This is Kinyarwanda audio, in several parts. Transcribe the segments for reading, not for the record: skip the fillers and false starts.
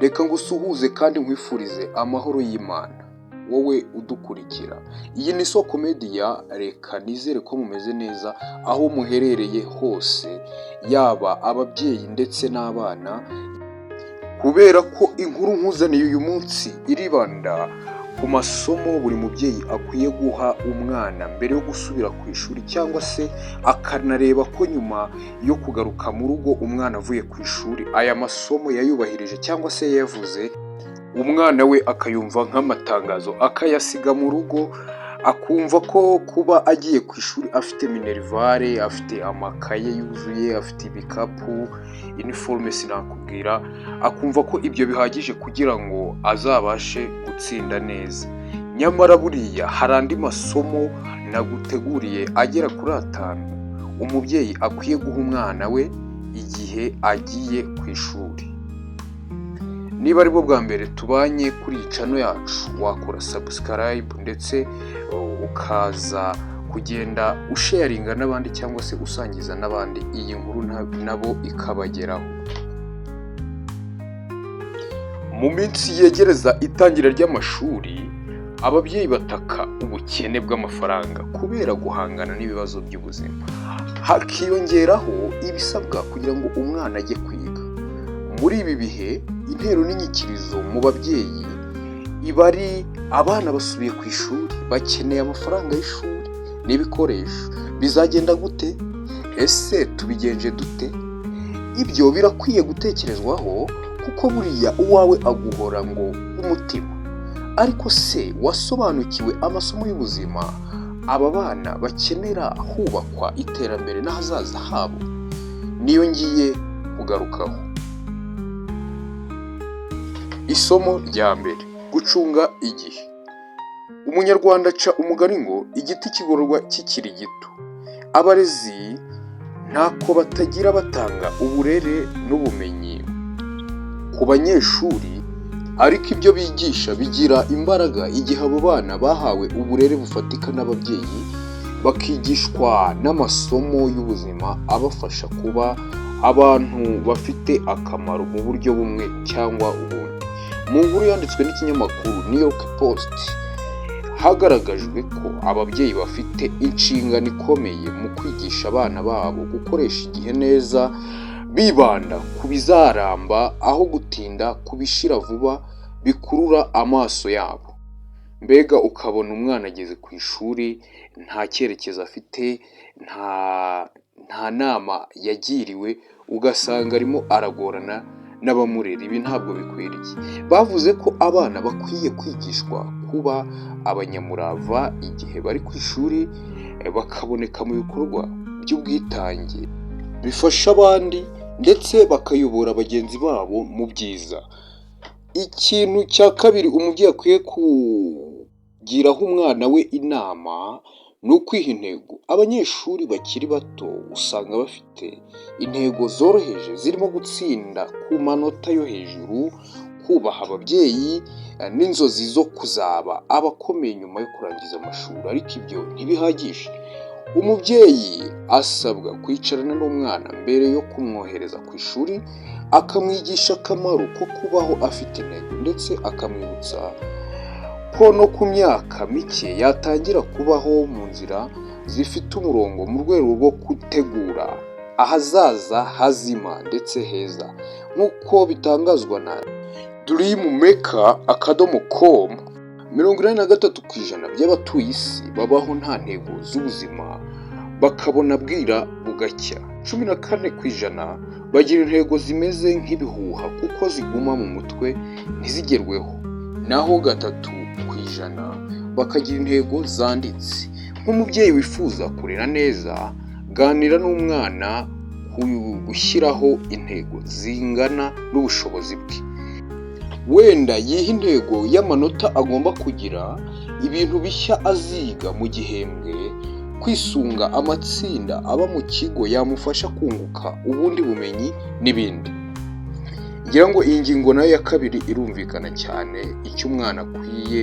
Reka ngusuhuze kandi nkwifurize amahoro y'Imana, wowe udukurikira. Iyi ni Soko Media, reka nizere ko mumeze neza aho muherereye hose, yaba ababyeyi ndetse n'abana, kubera ko inkuru nkuzaniye uyu munsi iribanda ku masomo buri mubyeyi akwiye guha umwana mbere yo gusubira ku ishuri, cyangwa se akanareba ko nyuma yo kugaruka mu rugo umwana avuye ku ishuri aya masomo yayubahirije cyangwa se yavuze, umwana we akayumva nk'amatangazo akayasiga mu rugo, akumva ko kuba agiye ku ishuri afite minerivare, afite amakaye yuzuye, afite ibikapu, iniforume sinakubwira, akumva ko ibyo bihagije kugira ngo azabashe gutsinda neza. Nyamara buriya hari andi masomo naguteguriye agera kuri 5 umubyeyi akwiye guha umwana we igihe agiye ku ishuri. Niba ari bwo bwa mbere tubanye kuri iyi channel yacu, wakora subscribe ndetse ukaza kugenda usharinga n'abandi cyangwa se usangiza n'abandi iyi nkuru nabo ikabageraho. Mu minsi yegereza itangira ry'amashuri, ababyeyi bataka ubukene bw'amafaranga kubera guhangana n'ibibazo by'ubuzima. Hakiyongeraho ibisabwa kugira ngo umwana ajye kwiga. Muri ibi bihe intero n'inyikirizo mu babyeyi iba ari abana basubiye ku ishuri, bakeneye amafaranga y'ishuri n'ibikoresho. Bizagenda gute? Ese tubigenje dute? Ibyo birakwiye gutekerezwaho, kuko buriya uwawe aguhora ngo umutima. Ariko se wasobanukiwe amasomo y'ubuzima aba bana bakenera hubakwa iterambere n'ahazaza habo? Niyo ngiye kugarukaho. Isomo rya mbere: gucunga igihe. Umunyarwanda aca umugani ngo igiti kigororwa kikiri gito. Abarezi ntako batagira batanga uburere n'ubumenyi ku banyeshuri, ariko ibyo bigisha bigira imbaraga igihe abo bana bahawe uburere bufatika n'ababyeyi, bakigishwa n'amasomo y'ubuzima abafasha kuba abantu bafite akamaro mu buryo bumwe cyangwa ubundi. Mu nkuru yanditswe n'ikinyamakuru New York Post, hagaragajwe ko ababyeyi bafite inshingano ikomeye mu kwigisha abana babo gukoresha igihe neza, bibanda ku bizaramba aho gutinda ku bishira vuba bikurura amaso yabo. Mbega ukabona umwana ageze ku ishuri nta cyerekezo afite, nta nama yagiriwe, ugasanga arimo aragorana n'abamurera. Ibi ntabwo bikwiriye. Bavuze ko abana bakwiye kwigishwa kuba abanyamurava igihe bari ku ishuri, bakaboneka mu bikorwa by'ubwitange bifasha abandi, ndetse bakayobora bagenzi babo mu byiza. Ikintu cya kabiri umubyeyi akwiye kugiraho umwana we inama ni ukwiha intego. Abanyeshuri bakiri bato usanga bafite intego zoroheje zirimo gutsinda ku manota yo hejuru, kubaha ababyeyi, n'inzozi zo kuzaba abakomeye nyuma yo kurangiza amashuri. Ariko ibyo ntibihagije. Umubyeyi asabwa kwicarana n'umwana mbere yo kumwohereza ku ishuri, akamwigisha akamaro ko kubaho afite intego, ndetse akamwibutsa ko no ku myaka mike yatangira kubaho mu nzira zifite umurongo, mu rwego rwo gutegura ahazaza hazima ndetse heza. Nk'uko bitangazwa na dreammaker.com, 83% by'abatuye isi babaho nta ntego z'ubuzima, bakabona bwira bugacya. 14% bagira intego zimeze nk'ibihuha kuko ziguma mu mutwe ntizigerweho, naho 3% bakagira intego zanditse. Nk'umubyeyi wifuza kurera neza, ganira n'umwana ku gushyiraho intego zingana n'ubushobozi bwe. Wenda yiha intego y'amanota agomba kugira, ibintu bishya aziga mu gihembwe, kwisunga amatsinda aba mu kigo yamufasha kunguka ubundi bumenyi n'ibindi. Ngira ngo iyi ngingo nayo ya kabiri irumvikana cyane, icyo umwana akwiye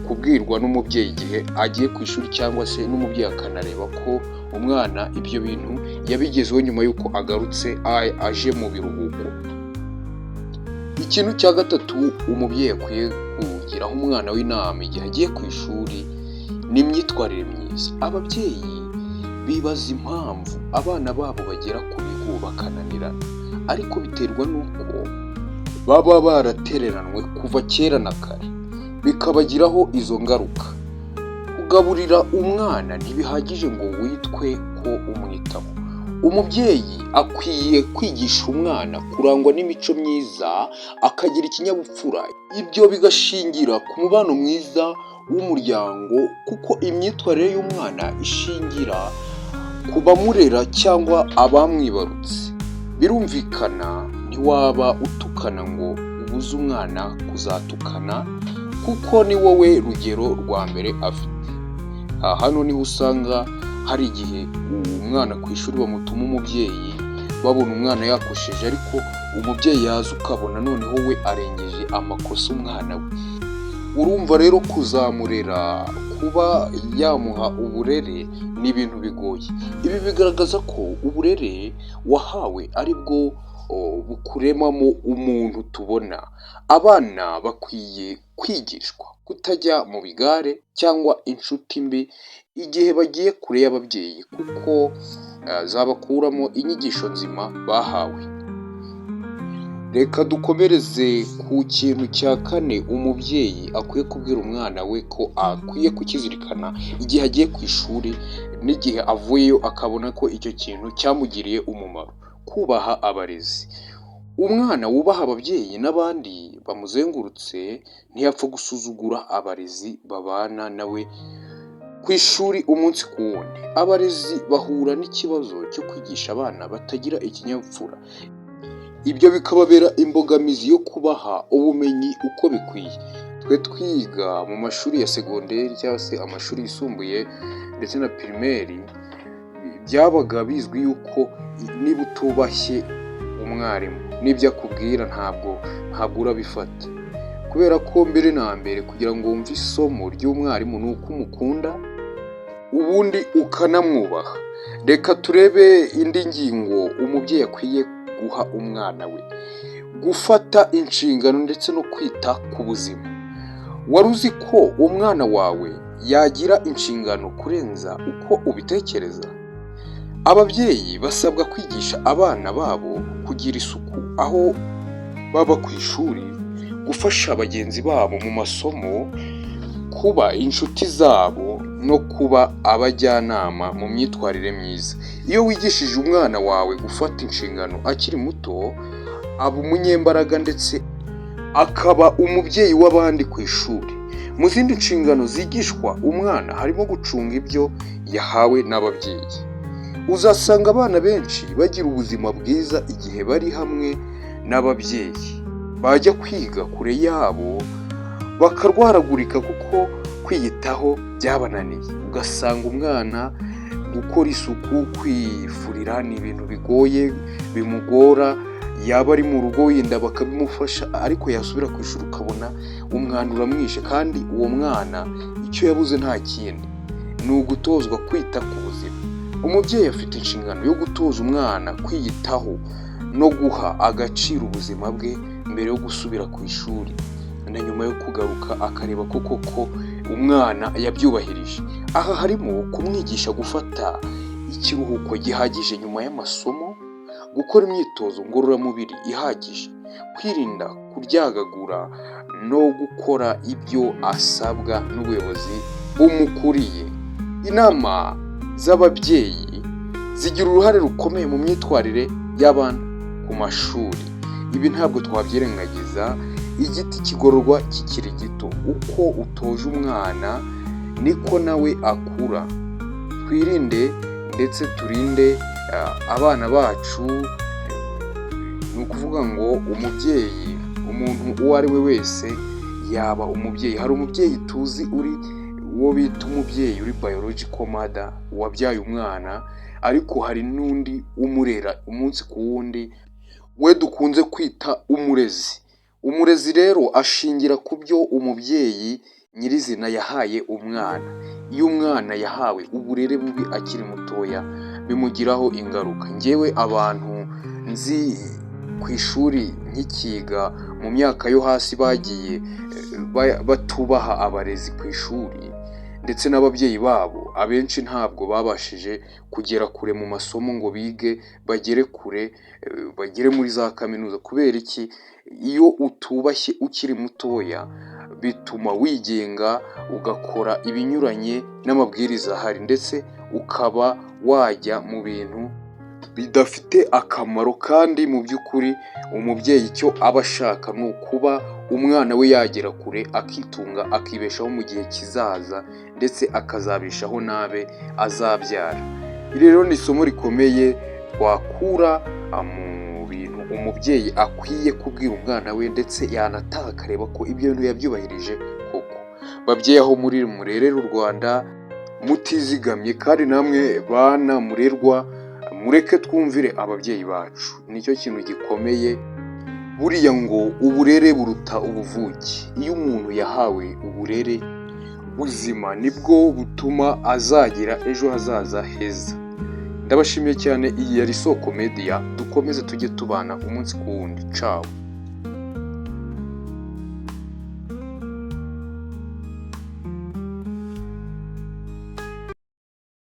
kubwirwa n'umubyeyi igihe agiye ku ishuri, cyangwa se n'umubyeyi akanareba ko umwana ibyo bintu yabigezeho nyuma y'uko agarutse aje mu biruhuko. Ikintu cya gatatu umubyeyi akwiye kugiraho umwana w'inama igihe agiye ku ishuri ni imyitwarire myiza. Ababyeyi bibaza impamvu abana babo bagera ku bigo bakananirana, ariko biterwa n'uko baba baratereranwe kuva kera na kare, bikabagiraho izo ngaruka. Kugaburira umwana ntibihagije ngo witwe ko umwitaho. Umubyeyi akwiye kwigisha umwana kurangwa n'imico myiza, akagira ikinyabupfura. Ibyo bigashingira ku mubano mwiza w'umuryango, kuko imyitwarire y'umwana ishingira ku bamurera cyangwa abamwibarutse. Birumvikana ntiwaba utukana ngo ubuze umwana kuzatukana, kuko ni wowe rugero rwa mbere afite. Hano niho usanga hari igihe umwana ku ishuri bamutuma umubyeyi, babona umwana yakosheje, ariko umubyeyi yaza ukabona noneho we arengeje amakosa umwana we. Urumva rero kuzamurera, kuba yamuha uburere ni ibintu bigoye. Ibi bigaragaza ko uburere wahawe ari bwo bukuremamo umuntu tubona. Abana bakwiye kwigishwa kutajya mu bigare cyangwa inshuti mbi igihe bagiye kure y'ababyeyi, kuko zabakuramo inyigisho nzima bahawe. Reka dukomereze ku kintu cya kane umubyeyi akwiye kubwira umwana we ko akwiye kukizirikana igihe agiye ku ishuri n'igihe avuyeyo akabona ko icyo kintu cyamugiriye umumaro: kubaha abarezi. Umwana wubaha ababyeyi n'abandi bamuzengurutse ntiyapfa gusuzugura abarezi babana nawe ku ishuri umunsi ku wundi. Abarezi bahura n'ikibazo cyo kwigisha abana batagira ikinyabupfura. Ibyo bikababera imbogamizi yo kubaha ubumenyi uko bikwiye. Twe twiga mu mashuri ya segonderi cyangwa se amashuri yisumbuye ndetse na pirimeri, byabaga bizwi yuko niba utubashye umwarimu n'ibyo akubwira ntabwo urabifata, kubera ko mbere na mbere kugira ngo wumve isomo ry'umwarimu ni uko umukunda ubundi ukanamwubaha. Reka turebe indi ngingo umubyeyi akwiye guha umwana we: gufata inshingano ndetse no kwita ku buzima. Wari uzi ko umwana wawe yagira inshingano kurenza uko ubitekereza? Ababyeyi basabwa kwigisha abana babo kugira isuku aho baba ku ishuri, gufasha bagenzi babo mu masomo, kuba inshuti zabo no kuba abajyanama mu myitwarire myiza. Iyo wigishije umwana wawe gufata inshingano akiri muto, aba umunyembaraga ndetse akaba umubyeyi w'abandi ku ishuri. Mu zindi nshingano zigishwa umwana harimo gucunga ibyo yahawe n'ababyeyi. Uzasanga abana benshi bagira ubuzima bwiza igihe bari hamwe n'ababyeyi. Bajya kwiga kure yabo bakarwaragurika kuko kwiyitaho byabananiye. Ugasanga umwana gukora isuku, kwifurira ni ibintu bigoye, bimugora. Yaba ari mu rugo wenda bakabimufasha, ariko yasubira ku ishuri ukabona umwanda uramwishe, kandi uwo mwana icyo yabuze nta kindi, ni ugutozwa kwita ku buzima. Umubyeyi afite inshingano yo gutoza umwana kwiyitaho no guha agaciro ubuzima bwe mbere yo gusubira ku ishuri, na nyuma yo kugaruka akareba ko koko umwana yabyubahirije. Aha harimo kumwigisha gufata ikiruhuko gihagije nyuma y'amasomo, gukora imyitozo ngororamubiri ihagije, kwirinda kuryagagura no gukora ibyo asabwa n'ubuyobozi bumukuriye. Inama z'ababyeyi zigira uruhare rukomeye mu myitwarire y'abana ku mashuri. Ibi ntabwo twabyirengagiza. Igiti kigororwa kikiri gito. Uko utoje umwana niko nawe akura. Twirinde ndetse turinde abana bacu. Ni ukuvuga ngo umubyeyi, umuntu uwo ari we wese yaba umubyeyi. Hari umubyeyi tuzi uwo bita umubyeyi uri biological mother, wabyaye umwana, ariko hari n'undi umurera umunsi ku wundi, we dukunze kwita umurezi. Umurezi rero ashingira ku byo umubyeyi nyirizina yahaye umwana. Iyo umwana yahawe uburere bubi akiri mutoya, bimugiraho ingaruka. Njyewe abantu nzi ku ishuri nkikiga mu myaka yo hasi bagiye batubaha abarezi ku ishuri ndetse n'ababyeyi babo, abenshi ntabwo babashije kugera kure mu masomo ngo bige bagere kure, bagere muri za kaminuza. Kubera iki? Iyo utubashye ukiri mutoya bituma wigenga, ugakora ibinyuranye n'amabwiriza ahari, ndetse ukaba wajya mu bintu bidafite akamaro. Kandi mu by'ukuri umubyeyi icyo aba ashaka ni ukuba umwana we yagera kure, akitunga, akibeshaho mu gihe kizaza, ndetse akazabeshaho n'abe azabyara. Iri rero ni isomo rikomeye twakura mu bintu umubyeyi akwiye kubwira umwana we, ndetse yanataha akareba ko ibyo bintu yabyubahirije koko. Babyeyi aho muri murerera u Rwanda mutizigamye, kandi namwe bana murerwa mureke twumvire ababyeyi bacu, nicyo kintu gikomeye. Buriya ngo uburere buruta ubuvuke. Iyo umuntu yahawe uburere buzima nibwo butuma azagira ejo hazaza heza. Ndabashimiye cyane. Iyi yari Isoko Media, dukomeze tujye tubana umunsi ku wundi. Ciao.